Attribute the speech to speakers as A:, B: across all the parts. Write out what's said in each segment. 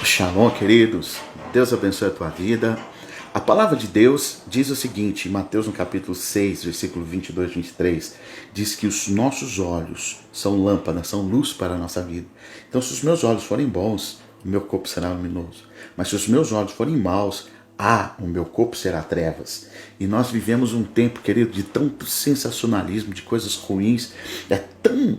A: Shalom, queridos. Deus abençoe a tua vida. A palavra de Deus diz o seguinte, em Mateus no capítulo 6, versículo 22 e 23, diz que os nossos olhos são lâmpadas, são luz para a nossa vida. Então, se os meus olhos forem bons, o meu corpo será luminoso. Mas se os meus olhos forem maus, o meu corpo será trevas. E nós vivemos um tempo, querido, de tanto sensacionalismo, de coisas ruins. É tão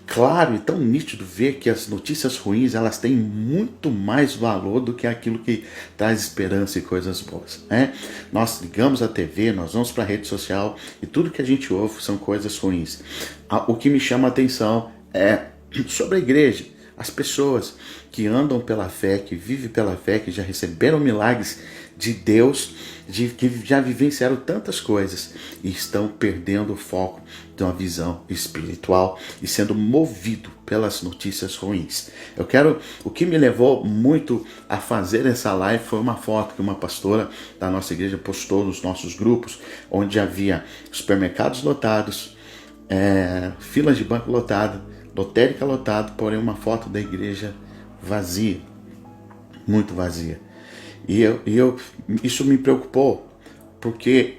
A: claro e tão nítido ver que as notícias ruins, elas têm muito mais valor do que aquilo que traz esperança e coisas boas, né? Nós ligamos a TV, nós vamos para a rede social e tudo que a gente ouve são coisas ruins. O que me chama a atenção é sobre a igreja. As pessoas que andam pela fé, que vivem pela fé, que já receberam milagres de Deus, que já vivenciaram tantas coisas e estão perdendo o foco de uma visão espiritual e sendo movido pelas notícias ruins. O que me levou muito a fazer essa live foi uma foto que uma pastora da nossa igreja postou nos nossos grupos, onde havia supermercados lotados, filas de banco lotadas, lotérica lotada, porém uma foto da igreja vazia, muito vazia. Isso me preocupou,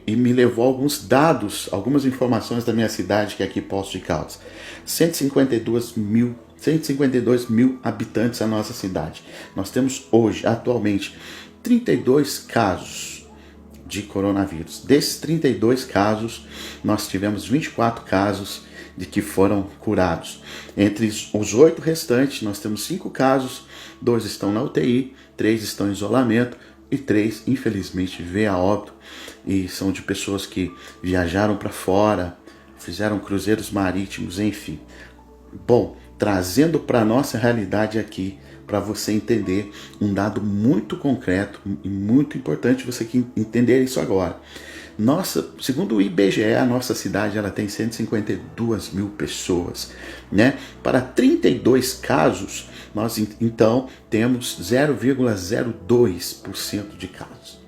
A: e me levou a alguns dados, algumas informações da minha cidade, que é aqui Poços de Caldas. 152 mil habitantes a nossa cidade. Nós temos hoje, atualmente, 32 casos de coronavírus. Desses 32 casos, nós tivemos 24 casos de que foram curados. Entre os 8 restantes, nós temos 5 casos, 2 estão na UTI, 3 estão em isolamento e 3, infelizmente, veio a óbito, e são de pessoas que viajaram para fora, fizeram cruzeiros marítimos, enfim. Bom, trazendo para a nossa realidade aqui, para você entender um dado muito concreto e muito importante você entender isso agora. Segundo o IBGE, a nossa cidade ela tem 152 mil pessoas, né? Para 32 casos, nós então temos 0,02% de casos.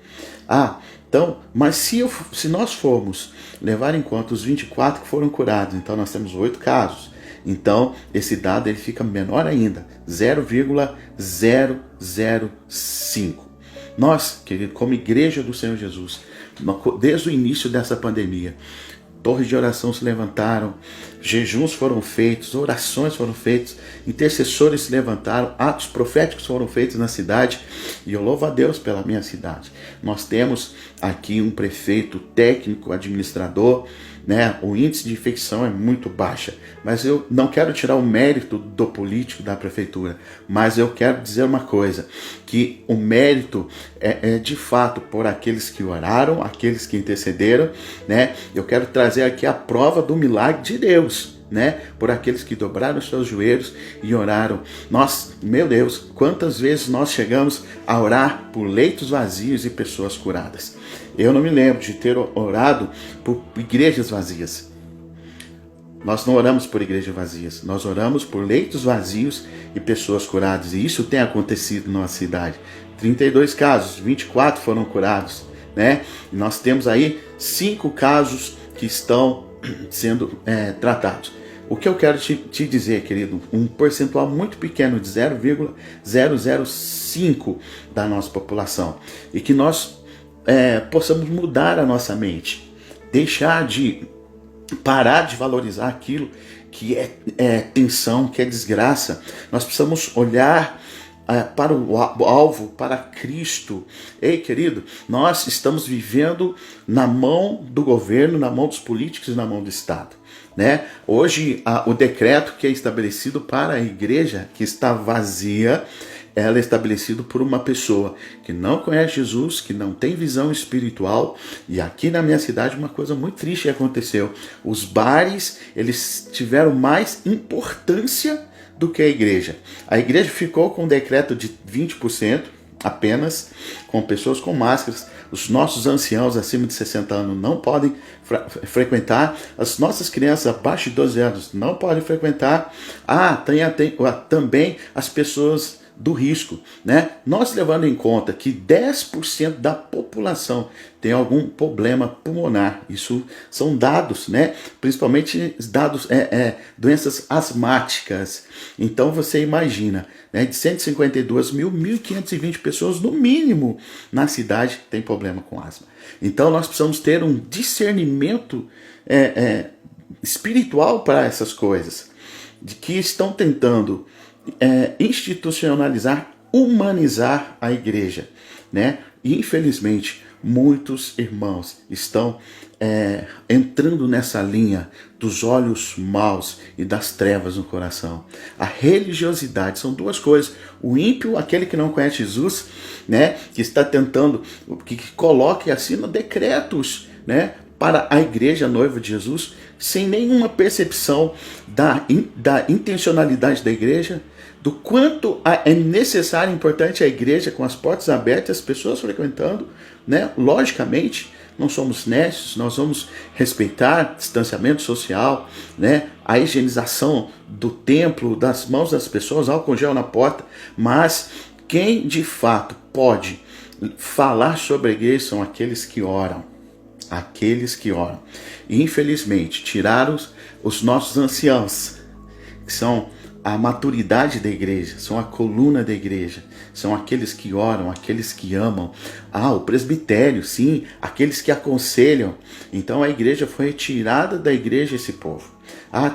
A: Então, mas se nós formos levar em conta os 24 que foram curados, então nós temos 8 casos. Então, esse dado ele fica menor ainda, 0,005. Nós, querido, como igreja do Senhor Jesus, desde o início dessa pandemia, torres de oração se levantaram, jejuns foram feitos, orações foram feitas, intercessores se levantaram, atos proféticos foram feitos na cidade, e eu louvo a Deus pela minha cidade. Nós temos aqui um prefeito técnico, administrador, né? O índice de infecção é muito baixa, mas eu não quero tirar o mérito do político da prefeitura, mas eu quero dizer uma coisa, que o mérito é de fato por aqueles que oraram, aqueles que intercederam, né? Eu quero trazer aqui a prova do milagre de Deus, né? Por aqueles que dobraram os seus joelhos e oraram. Meu Deus, quantas vezes nós chegamos a orar por leitos vazios e pessoas curadas? Eu não me lembro de ter orado por igrejas vazias. Nós não oramos por igrejas vazias, nós oramos por leitos vazios e pessoas curadas, e isso tem acontecido na nossa cidade. 32 casos, 24 foram curados, né? E nós temos aí 5 casos que estão sendo tratados. O que eu quero te dizer, querido, um percentual muito pequeno de 0,005 da nossa população, e que nós possamos mudar a nossa mente, parar de valorizar aquilo que é tensão, que é desgraça. Nós precisamos olhar para o alvo, para Cristo. Ei, querido, nós estamos vivendo na mão do governo, na mão dos políticos e na mão do Estado, né? Hoje, o decreto que é estabelecido para a igreja que está vazia, ela é estabelecido por uma pessoa que não conhece Jesus, que não tem visão espiritual. E aqui na minha cidade uma coisa muito triste aconteceu. Os bares, eles tiveram mais importância do que a igreja. A igreja ficou com um decreto de 20% apenas, com pessoas com máscaras. Os nossos anciãos acima de 60 anos não podem frequentar. As nossas crianças abaixo de 12 anos não podem frequentar. Também as pessoas do risco, né? Nós levando em conta que 10% da população tem algum problema pulmonar, isso são dados, né? Principalmente dados, doenças asmáticas. Então você imagina, né? De 152 mil, 1.520 pessoas no mínimo na cidade tem problema com asma. Então nós precisamos ter um discernimento espiritual para essas coisas, de que estão tentando institucionalizar, humanizar a igreja, né? E infelizmente muitos irmãos estão entrando nessa linha dos olhos maus e das trevas no coração. A religiosidade são duas coisas. O ímpio, aquele que não conhece Jesus, né, que está tentando, que coloca e assina decretos, né, para a igreja, a noiva de Jesus, sem nenhuma percepção da intencionalidade da igreja, do quanto é necessário e importante a igreja com as portas abertas, as pessoas frequentando, né? Logicamente, não somos nécios, nós vamos respeitar distanciamento social, né? A higienização do templo, das mãos das pessoas, álcool gel na porta, mas quem de fato pode falar sobre a igreja são aqueles que oram. Aqueles que oram. E infelizmente tiraram os nossos anciãos, que são a maturidade da igreja, são a coluna da igreja, são aqueles que oram, aqueles que amam. O presbitério, sim, aqueles que aconselham. Então a igreja foi retirada da igreja esse povo.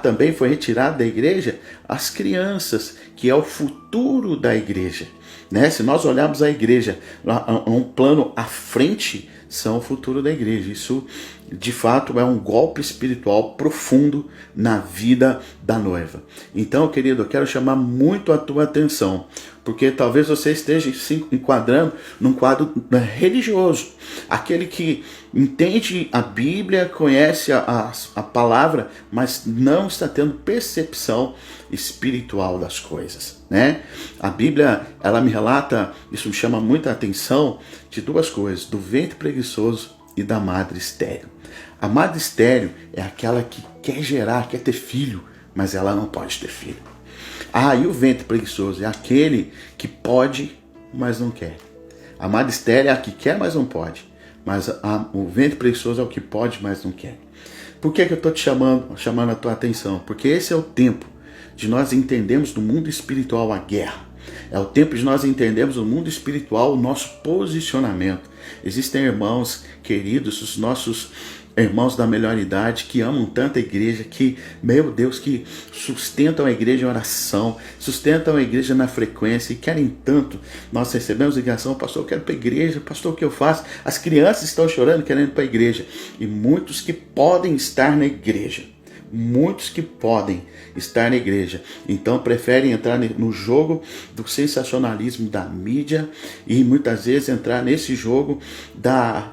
A: Também foi retirada da igreja as crianças, que é o futuro da igreja, né? Se nós olharmos a igreja a um plano à frente, são o futuro da igreja. Isso, de fato, é um golpe espiritual profundo na vida da noiva. Então, querido, eu quero chamar muito a tua atenção, porque talvez você esteja se enquadrando num quadro religioso. Aquele que entende a Bíblia, conhece a palavra, mas não está tendo percepção espiritual das coisas, né? A Bíblia, ela me relata, isso me chama muita atenção, de duas coisas: do ventre preguiçoso e da madre estéril. A madre estéril é aquela que quer gerar, quer ter filho, mas ela não pode ter filho. E o ventre preguiçoso é aquele que pode, mas não quer. A madre estéril é a que quer, mas não pode. Mas o ventre preguiçoso é o que pode, mas não quer. Por que eu estou te chamando a tua atenção? Porque esse é o tempo de nós entendermos no mundo espiritual a guerra. É o tempo de nós entendermos no mundo espiritual o nosso posicionamento. Existem irmãos queridos, os nossos irmãos da melhor idade, que amam tanto a igreja, que, meu Deus, que sustentam a igreja em oração, sustentam a igreja na frequência e querem tanto. Nós recebemos ligação: pastor, eu quero ir para a igreja, pastor, o que eu faço? As crianças estão chorando querendo ir para a igreja. E muitos que podem estar na igreja, muitos que podem estar na igreja, então preferem entrar no jogo do sensacionalismo da mídia e muitas vezes entrar nesse jogo da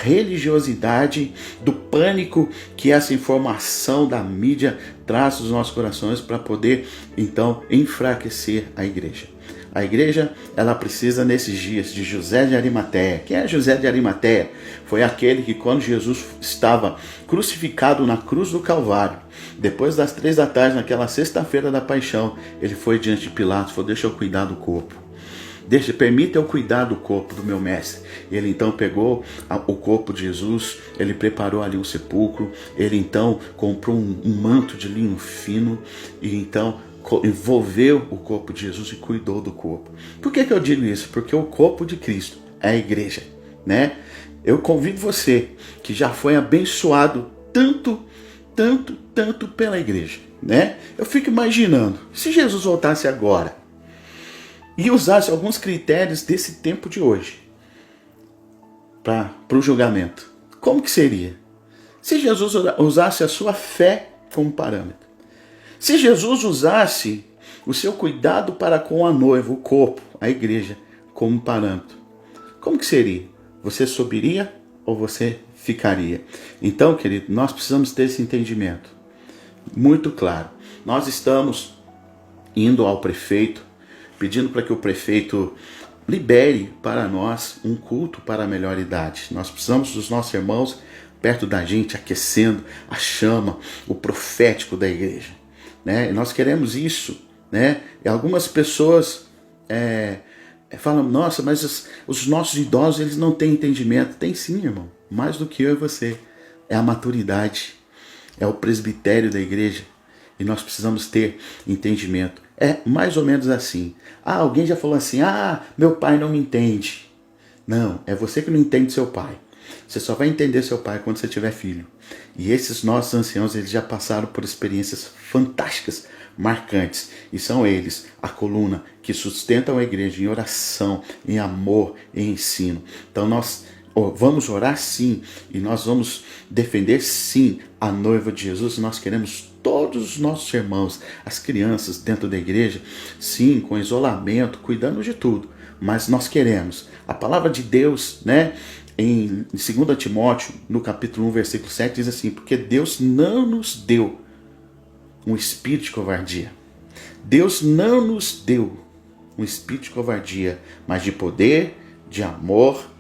A: religiosidade, do pânico que essa informação da mídia traz aos nossos corações para poder então enfraquecer a igreja. A igreja, ela precisa nesses dias de José de Arimateia. Quem é José de Arimateia? Foi aquele que, quando Jesus estava crucificado na cruz do Calvário, depois das 3 da tarde, naquela sexta-feira da paixão, ele foi diante de Pilatos e falou: deixa eu cuidar do corpo. Permita eu cuidar do corpo do meu mestre. Ele então pegou o corpo de Jesus, ele preparou ali um sepulcro, ele então comprou um manto de linho fino e então envolveu o corpo de Jesus e cuidou do corpo. Por que eu digo isso? Porque o corpo de Cristo é a igreja, né? Eu convido você que já foi abençoado tanto pela igreja, né? Eu fico imaginando, se Jesus voltasse agora e usasse alguns critérios desse tempo de hoje para o julgamento, como que seria? Se Jesus usasse a sua fé como parâmetro, se Jesus usasse o seu cuidado para com a noiva, o corpo, a igreja, como parâmetro, como que seria? Você subiria ou você ficaria? Então, querido, nós precisamos ter esse entendimento muito claro. Nós estamos indo ao prefeito, pedindo para que o prefeito libere para nós um culto para a melhor idade. Nós precisamos dos nossos irmãos perto da gente, aquecendo a chama, o profético da igreja, né? E nós queremos isso, né? E algumas pessoas falam, nossa, mas os nossos idosos, eles não têm entendimento. Tem sim, irmão, mais do que eu e você. É a maturidade, é o presbitério da igreja, e nós precisamos ter entendimento. É mais ou menos assim. Alguém já falou assim, meu pai não me entende. Não, é você que não entende seu pai. Você só vai entender seu pai quando você tiver filho. E esses nossos anciãos, eles já passaram por experiências fantásticas, marcantes. E são eles, a coluna, que sustentam a igreja em oração, em amor, em ensino. Então nós vamos orar sim, e nós vamos defender sim a noiva de Jesus. Nós queremos todos os nossos irmãos, as crianças dentro da igreja, sim, com isolamento, cuidando de tudo. Mas nós queremos. A palavra de Deus, né? Em 2 Timóteo, no capítulo 1, versículo 7, diz assim: porque Deus não nos deu um espírito de covardia. Deus não nos deu um espírito de covardia, mas de poder, de amor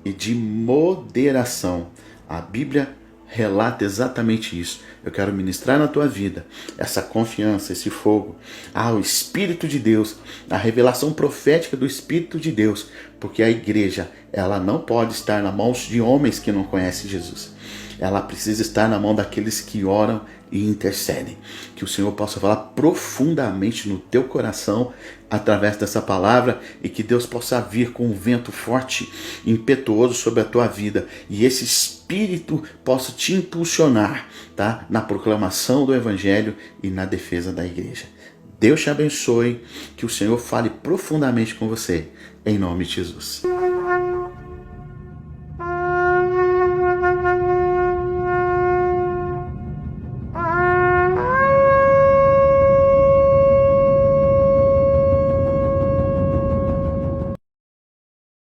A: e de moderação. A Bíblia relata exatamente isso. Eu quero ministrar na tua vida essa confiança, esse fogo, o Espírito de Deus, a revelação profética do Espírito de Deus, porque a igreja, ela não pode estar nas mãos de homens que não conhecem Jesus. Ela precisa estar na mão daqueles que oram e intercedem. Que o Senhor possa falar profundamente no teu coração através dessa palavra, e que Deus possa vir com um vento forte, impetuoso sobre a tua vida, e esse Espírito possa te impulsionar, tá? Na proclamação do Evangelho e na defesa da igreja. Deus te abençoe, que o Senhor fale profundamente com você, em nome de Jesus.